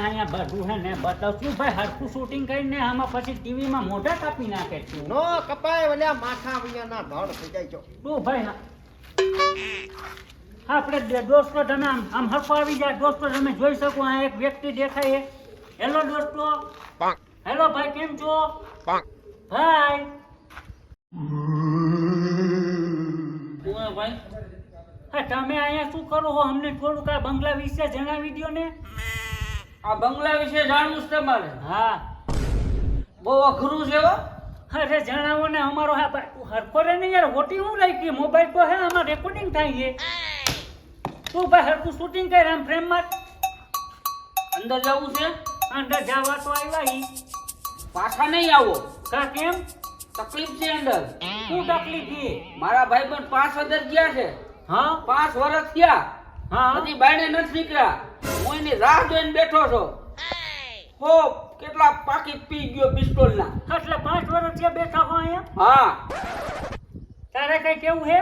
અહીંયા બધું હે ને બતાવશું ભાઈ હરખું શૂટિંગ કરીને આમાં પછી ટીવીમાં મોઢા કાપી નાખે છું નો કપાય ઓલા માથા વિયાના ધડ થઈ જાય છો તું ભાઈ આપણે દોસ્તો તમે આમ હરખો આવી જાય દોસ્તો તમે જોઈ શકો આ એક વ્યક્તિ દેખાય હેલો દોસ્તો હેલો ભાઈ કેમ છો ભાઈ ભાઈ હા તમે અહીંયા શું કરો છો અમને થોડુંક આ બંગલા વિશે જણાવી દો ને આ બંગલા વિશે જાણવું છે તમારે હા બહુ અઘરું છે હો અરે જણાવો ને અમારો હા ભાઈ હરખો રે ને યાર હોટી હું રાખી મોબાઈલ તો હે આમાં રેકોર્ડિંગ થાય છે તું ભાઈ હરખું શૂટિંગ કર આમ ફ્રેમમાં અંદર જવું છે અંદર જવા તો આવ્યા ઈ પાછા નહીં આવો કા કેમ તકલીફ છે અંદર શું તકલીફ છે મારા ભાઈબંધ 5 અંદર ગયા છે હા 5 વર્ષ થયા હા હજી બાયણે નથી નીકળ્યા હું એની રાહ જોઈને બેઠો છો હો કેટલા પાકીટ પી ગયો પિસ્તોલ ના એટલે 5 વર્ષ થયા બેઠા હો અહીંયા હા તારે કઈ કેવું હે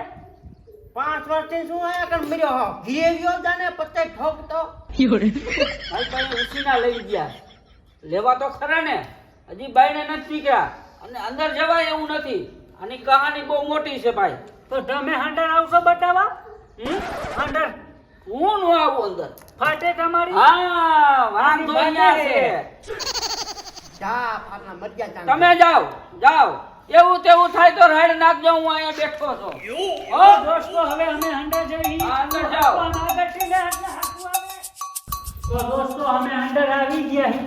5 વર્ષથી શું આયા કર મર્યો હો ઘીરે ગયો જાને પત્તે ઠોકતો ભાઈ પાસે ઉસીના લઈ ગયા લેવા તો ખરા ને હજી બાયણે નથી નીકળ્યા અને અંદર જવાય એવું નથી આની કહાની બહુ મોટી છે ભાઈ તો તમે હંડર આવશો બતાવા હંડર હું નો આવું અંદર ફાટે તમારી હા વાંધો અહીંયા છે જા ફાના મરજા તમે જાઓ જાઓ એવું તેવું થાય તો રાડ નાખજો હું અહીંયા બેઠો છું ઓ દોસ્તો હવે અમે અંદર જઈ હા, અંદર જાઓ. આગળથી લે એટલે હાથું આવે તો દોસ્તો અમે અંદર આવી ગયા હી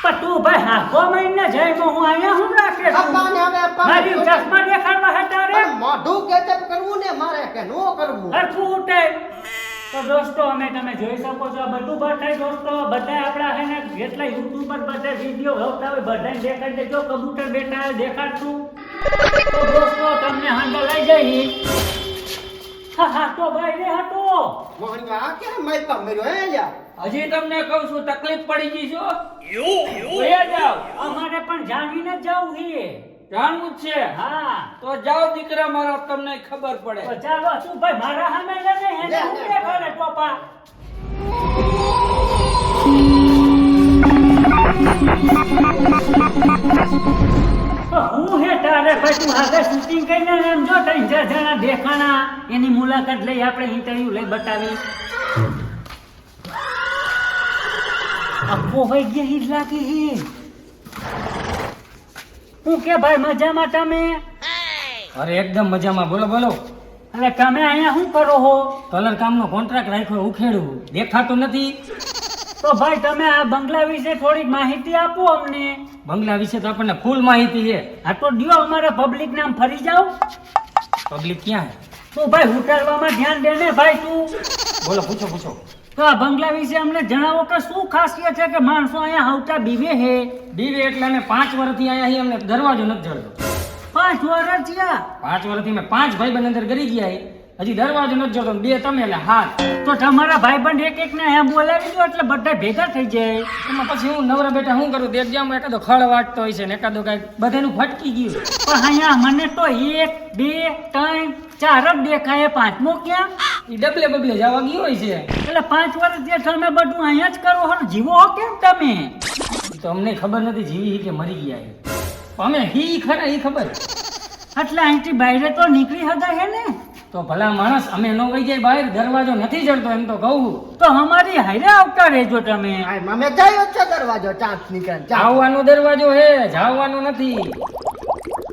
પણ તું ભાઈ હાથો મહિને જાય તો હું અહીંયા હું રાખે છું અપ્પાને હવે મારી અપ્પા ચશ્મા દેખાડવા હતા રે મોઢું કેચપ કરવું ને મારે કે નો કરવું હરખું ઉઠે તો દોસ્તો અમે તમે જોઈ શકો છો આ બધું બતાય દોસ્તો બધા આપણા હે ને જેટલા યુટ્યુબર બધા વિડિયો આવતા હોય બધાને દેખાડ દેજો કબૂતર બેઠા હોય દેખાડશું તો દોસ્તો તમને હાંડો લઈ જઈ હા તો ભાઈ રે હટો મોહણિયા આ કેમ માઈપા મર્યો હે લ્યા હજી તમને કહું છું તકલીફ પડી ગઈ છો વયા જાઓ અમારે પણ જાણીને જ જાવું છે જાણવું જ છે હા તો જાઓ દીકરા મારા તમને ખબર પડે તો ચાલો તું ભાઈ મારા સામે લઈને એને લે, હું લે. દેખાડે ટોપા હું હે તારે ભાઈ તું હવે શૂટિંગ કરીને એમ જો ત્રણ ચાર જણા દેખાણા એની મુલાકાત લઈ આપણે ઇન્ટરવ્યુ લઈ બતાવી આખો ભાઈ ગયા ઈ જ લાગે હે હું કે ભાઈ મજામાં તમે અરે એકદમ મજામાં બોલો બોલો અરે તમે અહીંયા શું કરો છો કલર કામનો કોન્ટ્રાક્ટ રાખ્યો ઉખેડું દેખાતું નથી તો ભાઈ તમે આ બંગલા વિશે થોડીક માહિતી આપો અમને બંગલા વિશે તો આપણને ફૂલ માહિતી છે આ તો દિયો અમારા પબ્લિક નામ ફરી જાવ પબ્લિક ક્યાં તું ભાઈ ઉતારવામાં ધ્યાન દે ને ભાઈ તું છે બોલો પૂછો પૂછો તો આ બંગલા વિશે અમને જણાવો કે શું ખાસિયત છે કે માણસો અહીંયા આવતા બીવે હે દીવે એટલે અમે 5 વર્ષથી આયા છીએ અમને દરવાજો નથી જડતો 5 વર્ષ થયા 5 વર્ષથી અમે 5 ભાઈબંધ અંદર કરી ગયા છીએ. હજી દરવાજો નથી જડતો ને 2 તમે એટલે હાથ તો તમારા ભાઈબંધ એક એક ને અહીંયા બોલાવી દો એટલે બધા ભેગા થઈ જાય એમાં પછી હું નવરા બેઠા શું કરું દેખ જામ એકાદો ખળ વાટતો હોય છે ને એકાદો કઈ બધાનું ફટકી ગયું પણ અહીંયા મને તો 1 2 3 4 જ દેખાય પાંચમો ક્યાં એ ડબલે બબલે જવા ગયો હોય છે એટલે 5 વર્ષ જે તમે બધું અહીંયા જ કરો છો જીવો હો કેમ તમે ઈ તો અમને ખબર નથી જીવી કે મરી ગયા છે. અમે હી ખરા ઈ ખબર એટલે અહીંથી બહાર તો નીકળી હતા હે ને તો ભલા માણસ અમે નો વઈ જાય બહાર દરવાજો નથી જડતો એમ તો કહું તો અમારી હારે આવતા રહેજો તમે આ મમે જાયો છે દરવાજો ચાંચ નીકળે ચાંચ આવવાનો દરવાજો હે જાવવાનો નથી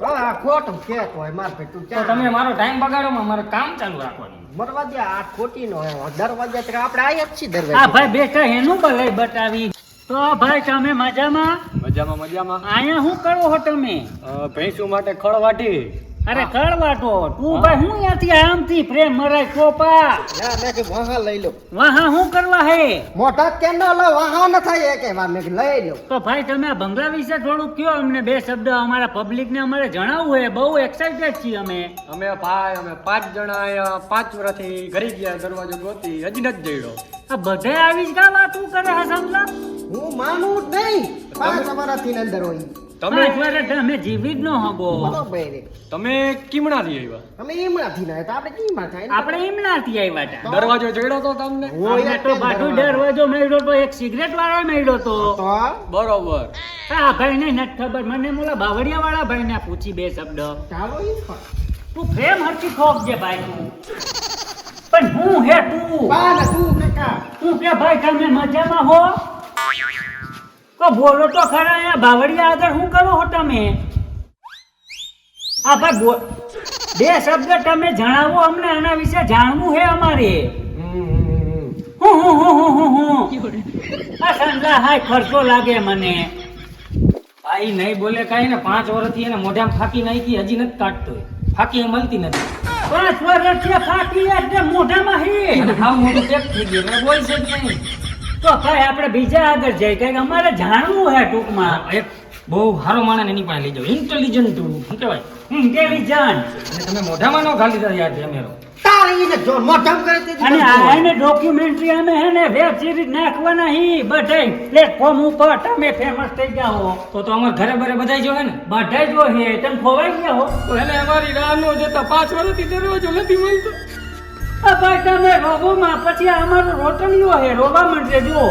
આ ખોટું છે તોય માર ભાઈ તું તો ચાંચ તમે મારો ટાઈમ બગાડો માં મારે કામ ચાલુ રાખવાનું મરવા દે આ ખોટી નો દરવાજા તો આપણે આયા જ છીએ આ દરવાજા ભાઈ બેઠા એનું ભલાઈ બતાવી તો ભાઈ તમે મજામાં મજામાં મજામાં અહીંયા શું કરો છો તમે ભેંસુ માટે ખળ વાટી અરે કળવાટો તું ભાઈ હું અહીંયાથી આમથી પ્રેમ મરાય ચોપા યા મેં કે વહા લઈ લો વાહા શું કરવા હે મોઢા કેમ ન લો વહા ન થાય કે વાર મેં કીધું લઈ લો તો ભાઈ તમે આ બંગલા વિશે થોડું કયો અમને 2 શબ્દ અમારા પબ્લિક ને અમારે જણાવવું હે બહુ એક્સાઇટેડ છીએ અમે અમે 5 જણા અહીંયા 5 વર્ષથી ઘરી ગયા દરવાજો ગોતી હજી નથી જઈડો આ બધા આવી જ કા વાતું કરે હે સમજા હું માનું જ નહીં 5 વર્ષથી અંદર હોય તમે 5 વર્ષ અમે જીવી જ ન હગો. બરોબર છે. તમે કીમણાથી આવ્યા? અમે એમણાથી ના તો આપણે કીમાં થાય ને? આપણે એમનાથી આવ્યા હતા. દરવાજો જડ્યો તો તમને? અમને તો બાજુ દરવાજો મળ્યો તો એક સિગરેટ વાળો મળ્યો તો. તો બરોબર. આ ભાઈને નથી ખબર, મને મોલા બાવળિયા વાળા ભાઈને પૂછી બે શબ્દ. ચાલો ઈ પણ. તું પ્રેમ હરખી ઠોકજે ભાઈ તું. પણ હું હે તું? બા ને તું કાકા. તું કે ભાઈ તમે મજામાં હો? તો બોલો તો ખરા, અહીંયા બાવળિયા આગળ શું કરો હો તમે? આ ભાઈ બે શબ્દ તમે જણાવો અમને, આના વિશે જાણવું હે અમારે. હું આ સંગા હાય ખર્ચો લાગે મને. ભાઈ નહીં બોલે કાંઈ ને 5 વર્ષથી એને મોઢામાં ફાંકી નાખી, હજી નથી કાઢતો એ. ફાંકી એ મળતી નથી. 5 વર્ષથી ફાટી એટલે મોઢામાં હે. અને હાવ મોઢું પેક થઈ ગયું, એટલે બોલશે જ નહીં. તો ભાઈ આપણે બીજા આગળ જઈએ, કારણ અમારે જાણવું હે ટૂંકમાં. એક બહુ સારો માણસ એની પાસે લઈ જાઓ, ઇન્ટેલિજન્ટ શું કહેવાય, ઇન્ટેલિજન્ટ. અને તમે મોઢામાં ન ઘાલી દીધા યાર કેમેરો. તારે ઈને જો મોઢામ કરે તે અને આ એને ડોક્યુમેન્ટરી અમે હે ને વેબ સિરીઝ નાખવાના હી બધાય પ્લેટફોર્મ ઉપર. તમે ફેમસ થઈ ગયા હો તો અમારે ઘરે બરે બધાય જોવે ને. બધાય જો હે, તમે ખોવાઈ ગયા હો. તો એને અમારી રાહ ન જોતા 5 વર્ષથી દરવાજો નથી મળતો. આ ભાઈ તમે રોબોમાં પછી આ અમારો રોટણીઓ હે, રોબા મંડે જો.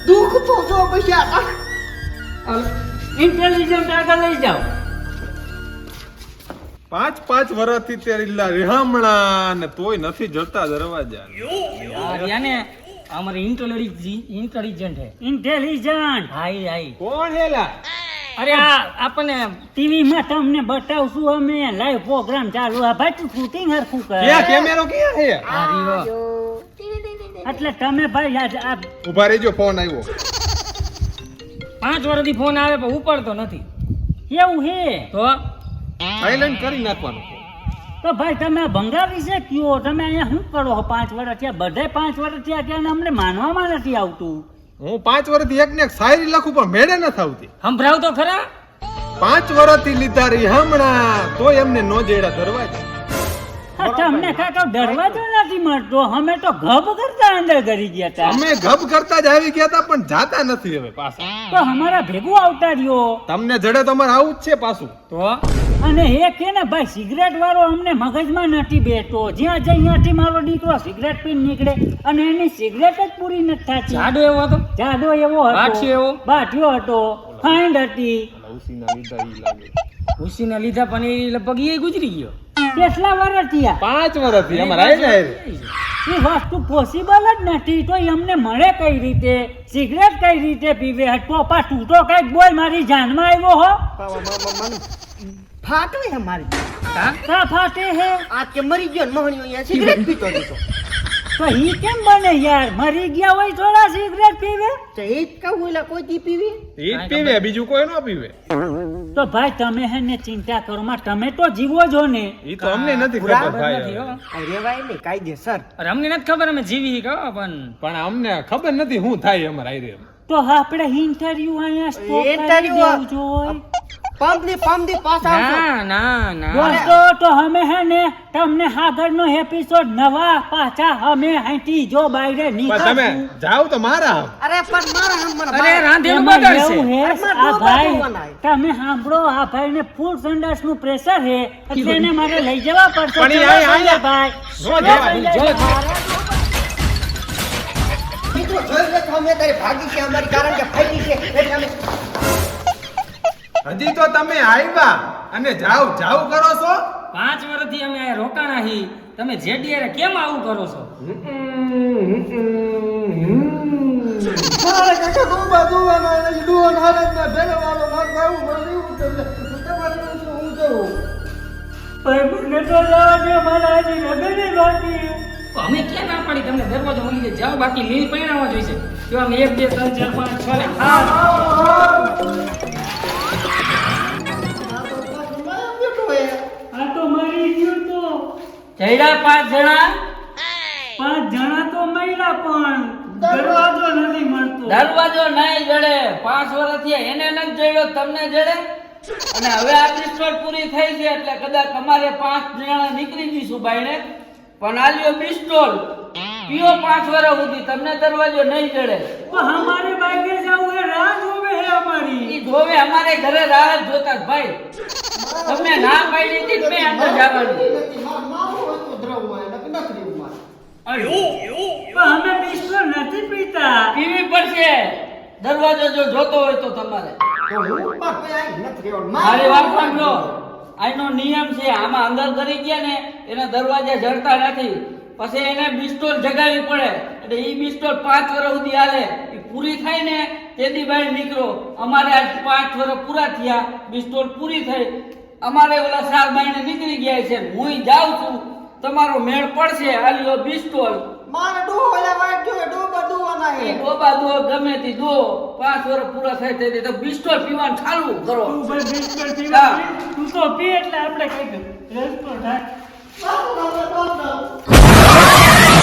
દુઃખ તો જો પૈસા ઇન્ટેલિજન્ટ આગળ લઈ જાઓ. 5 વર્ષથી તે રીલા રિહામણા ને તોય નથી જડતા દરવાજા. યાર યાને અમારે ઇન્ટેલિજન્ટ હે. ઇન્ટેલિજન્ટ. High high. કોણ હેલા? અરે આ આપણે ટીવી માં તમને બતાવશું અમે, લાઈવ પ્રોગ્રામ ચાલુ. આ ભાઈ તું શૂટિંગ હરખું કર. ક્યાં કેમેરો ક્યાં છે? આ રીવો. એટલે તમે ભાઈ આ ઉભા રહેજો, ફોન આવ્યો. 5 વર્ષથી ફોન આવે પણ ઉપાડતો નથી. એવું હે તો સાયલેન્ટ કરી નાખવાનું. તો ભાઈ તમે ભંગાર વિશે કયો, તમે અહીંયા શું કરો છો? 5 વર્ષ થયા, બધાય 5 વર્ષ થયા કે અમને માનવામાં નથી આવતું. હું 5 વર્ષથી એક ને એક શાયરી લખું પણ મેળે નથી આવતી. સંભળાવ તો ખરા. 5 વર્ષથી લીધા રિહામણા તોય એમને નો જેડા દરવાજા. હા, તમને કાકા દરવાજો નથી મળતો, અમે તો ગભ કરતા અંદર કરી ગયા હતા. અમે ગભ કરતા જ આવી ગયા હતા પણ જાતા નથી હવે પાછા. તો અમારા ભેગું આવતા રહ્યો. તમને જડે તો અમારે આવું જ છે પાછું. તો અને એ કે ને ભાઈ સિગરેટ વાળો અમને મગજમાં નથી બેઠતો. જ્યાં જઈ ત્યાંથી મારો દીકરો સિગરેટ પીને નીકળે અને એની સિગરેટ જ પૂરી નથી થતી. જાડો એવો હતો. જાડો એવો હતો, બાઠિયો એવો? બાઠિયો હતો, ફાઇન્ડ હતી. ખુશીના લીધા પણ એ લગભગ એ ગુજરી ગયો. કેટલા વર્ષ થયા? 5 વર્ષથી અમારે આયલા હે. એ વસ્તુ પોસિબલ જ નથી. તો અમને મળે કઈ રીતે? સિગરેટ કઈ રીતે પીવે? ટોપા તૂટો કઈક બોલ, મારી જાનમાં આવ્યો હો. ફાટવે હે મારી. કા ફાટે હે? આ કે મરી ગયો ને મોહણીઓ અહીંયા સિગરેટ પીતો દીધો. તો ઈ કેમ બને યાર? મરી ગયા હોય થોડા સિગરેટ પીવે? તો એ જ કહું એટલે કોઈ દી પીવી. એ જ પીવે, બીજું કોઈ ન પીવે. તો ભાઈ તમે હે ને ચિંતા કરો માં, તમે તો જીવો છો ને. એ તો અમને નથી ખબર બરાબર ભાઈ નથી હો. હવે. આ રેવાય ને કાયદેસર. અરે અમને નથી ખબર, અમે જીવી કહો પણ પણ અમને ખબર નથી શું થાય અમારે આયરે. તો આપણે ઇન્ટરવ્યુ અહીંયા સ્ટોપ કરી Interview દેવું જોઈએ. પંપ દી પાસ આવશે. ના ના દોસ્તો તો અમે હે ને તમને આગળનો એપિસોડ નવા પાછા અમે અહીંથી જો બહાર પણ તમે નીકળશું. જાઓ તો મારા આમ. અરે પણ મારા હમ મને અરે રાંધેલું એમાં બગાડશે. એવું હે, એમાં આ ડોબા ભાઈ ડોબાના. તમે સાંભળો, આ ભાઈને ફૂલ સંડાસનું પ્રેશર હે એટલે એને મારે લઈ જવા પડશે. પણ ઈ ચલો અહીંયા ભાઈ નો જવાય. ચલો મિત્રો જોઈ લે તો અમે તારી ભાગી છે અમારી કારણ કે ફાટી છે એટલે અમે હજી તો તમે આવ્યા અને જાવ કરો છો. 5 વર્ષથી અમે અહીંયા રોકાણા હી, તમે જેડીઆર કેમ આવું કરો છો? મારા કાકા ડોબા ડોબાના એટલે ડોન હાલતમાં ભેગવાળો નાખવાનું મને એવું તમને તમારે હું જવું. ભાઈ મને તો લાગે મારા હજી લગ્ન બાકી. તો અમે ક્યાં ના પાડી તમને દરવાજો મળી જાય, જાઓ બાકી લીલ પરિણામો જોઈશે. તો આમ 1 2 3 4 5 6 ને 7. આ તો મરી ગયો તો. જયડા 5 જણા 5 જણા તો મર્યા પણ દરવાજો નથી મળતો. દરવાજો નહીં જડે. 5 વર્ષથી એને નથી જડ્યો, તમને જડે. અને હવે આ પિસ્તોલ પૂરી થઈ છે એટલે કદાચ અમારે 5 જણા નીકળી જઈશું બાઈને. પણ આલ્યો પિસ્તોલ પીઓ 5 વર્ષ સુધી, તમને દરવાજો નહીં જડે. તો હમારે બાઈકે જાવું હે, રાહ જોવે હે અમારી ઈ જોવે અમારે ઘરે રાહ જ જોતા જ ભાઈ. તમે ના પાડી હતી મેં અંદર જવાનું. નથી, મારે માવું હોય તો દ્રવ હોય, નકર નથી રહેવું મારે. પણ અમે બિસ્ટોલ નથી પીતા. પીવી પડશે. દરવાજો જો જોતો હોય તો તમારે. તો હું પણ કોઈ આ નથી રહેવાનું. મારી વાત સાંભળો. આનો નિયમ છે, આમાં અંદર કરી ગયા ને એના દરવાજા જડતા નથી. પછી એને બિસ્ટોલ જગાવી પડે. એટલે ઈ બિસ્ટોલ 5 વર્ષ સુધી હાલે. ઈ પૂરી થાય ને તેથી બહાર નીકળો. અમારે આજ 5 વર્ષ પૂરા થયા, બિસ્ટોલ પૂરી થઈ. અમારે ઓલા સાર બાઈને નીકળી ગયા છે. હું જાઉં છું, તમારો મેળ પડશે. આલ્યો બિસ્ટોલ. મારે ડોહો ઓલા વાટ જોવે, ડોબા ડોવાના હે. ઈ ડોબા દો ગમે તે દો. 5 વર્ષ પૂરા થાય તેથી તો બિસ્ટોલ પીવાનું ચાલુ કરો. તું ભાઈ બિસ્ટોલ હા. પીવા તું તો પી એટલે આપણે કઈ રસ્તો થાય. બાપુ, બાપુ, બાપુ.